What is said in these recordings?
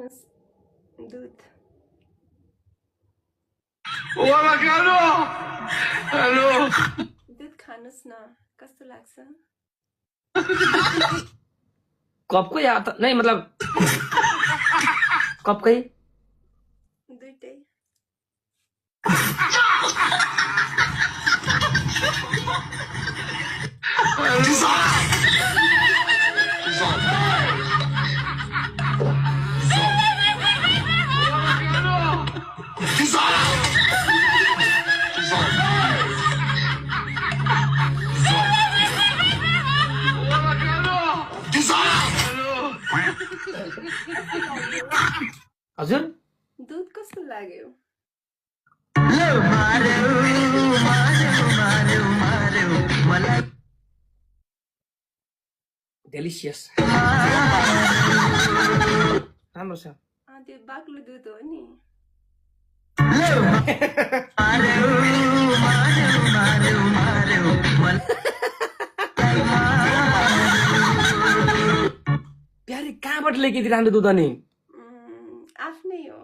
खानुहोस् दुध दुध खानुहोस् न कस्तो लाग्छ कपको या नहीं मतलब कपकै दुइटै हजुर दुध कस्तो लाग्यो डेलिसियस राम्रो छ त्यो बाक्लो दुध हो नि प्यारी कहाँबाट ल्याइदिए राम्रो दुध अनि आफ्नै हो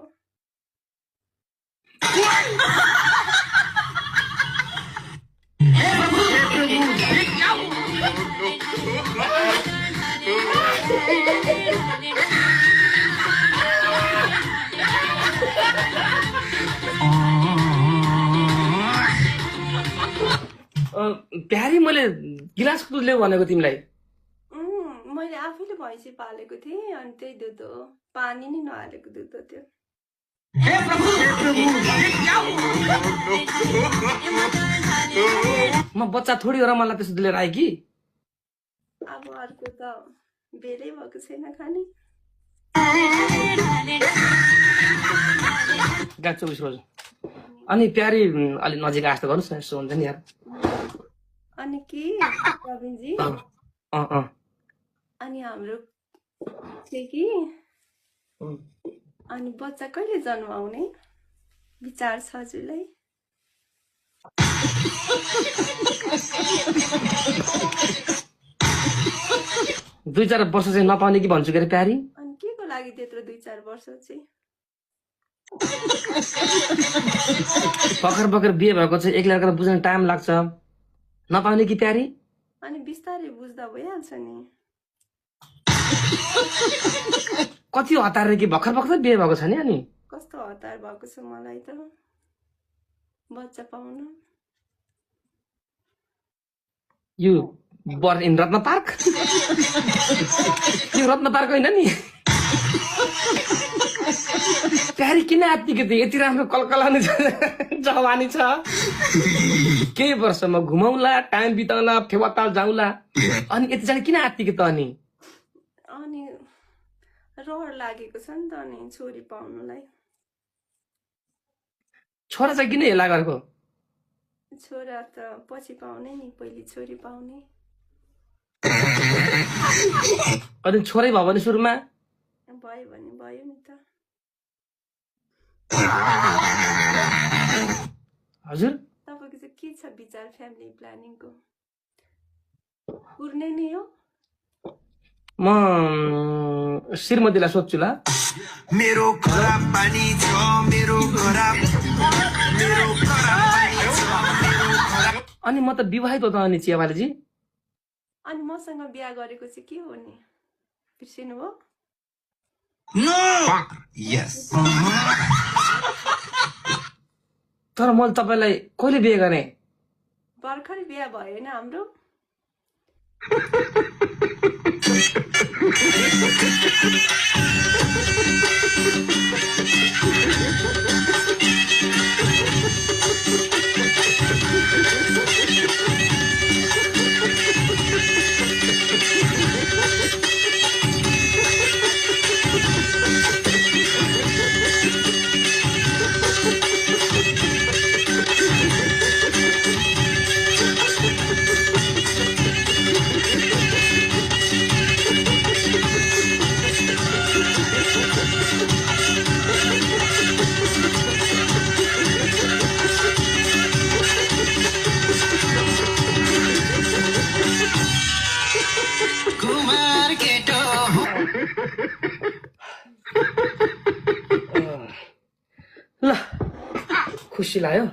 प्यारी मैले गिलासको दुध ल्याऊ भनेको तिमीलाई मैले आफैले भैँसी पालेको थिएँ अनि त्यही दुध हो पानी नै नहालेको दुध हो त्यो म बच्चा थोडी हो र मलाई त्यस्तो लिएर आएँ कि अब अर्को त बेलै भएको छैन खाने गाछ 24 बजे अनि प्यारी अलि नजिक आस्तो गर्नुस् न यसो हुन्छ नि यार अनि के प्रवीणजी अनि हाम्रो चाहिँ कि अनि बच्चा कहिले जन्माउने विचार छ हजुरलाई 2-4 वर्ष चाहिँ नपाउने कि भन्छु के अरे प्यारी अनि के को लागि त्यत्रो 2-4 वर्ष चाहिँ भर्खर बिहे भएको चाहिँ एक लड़का बुझ्न टाइम लाग्छ नपाउने कि प्यारी अनि बिस्तारै बुझ्दा भइहाल्छ नि कति हतार कि भर्खर बिहे भएको छ नि अनि कस्तो हतार भएको छ मलाई त बच्चा पाउन यु बर इन रत्न पार्क यो रत्न पार्क होइन नि प्यारी किन आत्तिके थिए यति राम्रो कलकलानी जवानी छ केही वर्षमा घुमाउला टाइम बिताउला फेवाताल जाउँला अनि यति जाने किन आत्तिके त अनि रहर लागेको छ नि त अनि छोरी पाउनुलाई छोरा चाहिँ किन हेला गरेको छोरा त पछि पाउने नि पहिले छोरी पाउने अनि छोरै भयो भने सुरुमा भयो भने भयो नि त हजुर तपाईको चाहिँ के छ विचार फ्यामिली प्लानिङको पुर्ने नै हो म श्रीमतीलाई सोध्छु ल मेरो खराब पानी छ मेरो खराब अनि म त विवाहित हो त अनि चियावालीजी अनि मसँग बिहा गरेको चाहिँ के हो नि बिर्सिनु भयो नो यस तर मैले तपाईलाई कहिले बिहे गरे भर्खरै बिहा भयो हैन हाम्रो कुमार केटो ल खुसी लाग्यो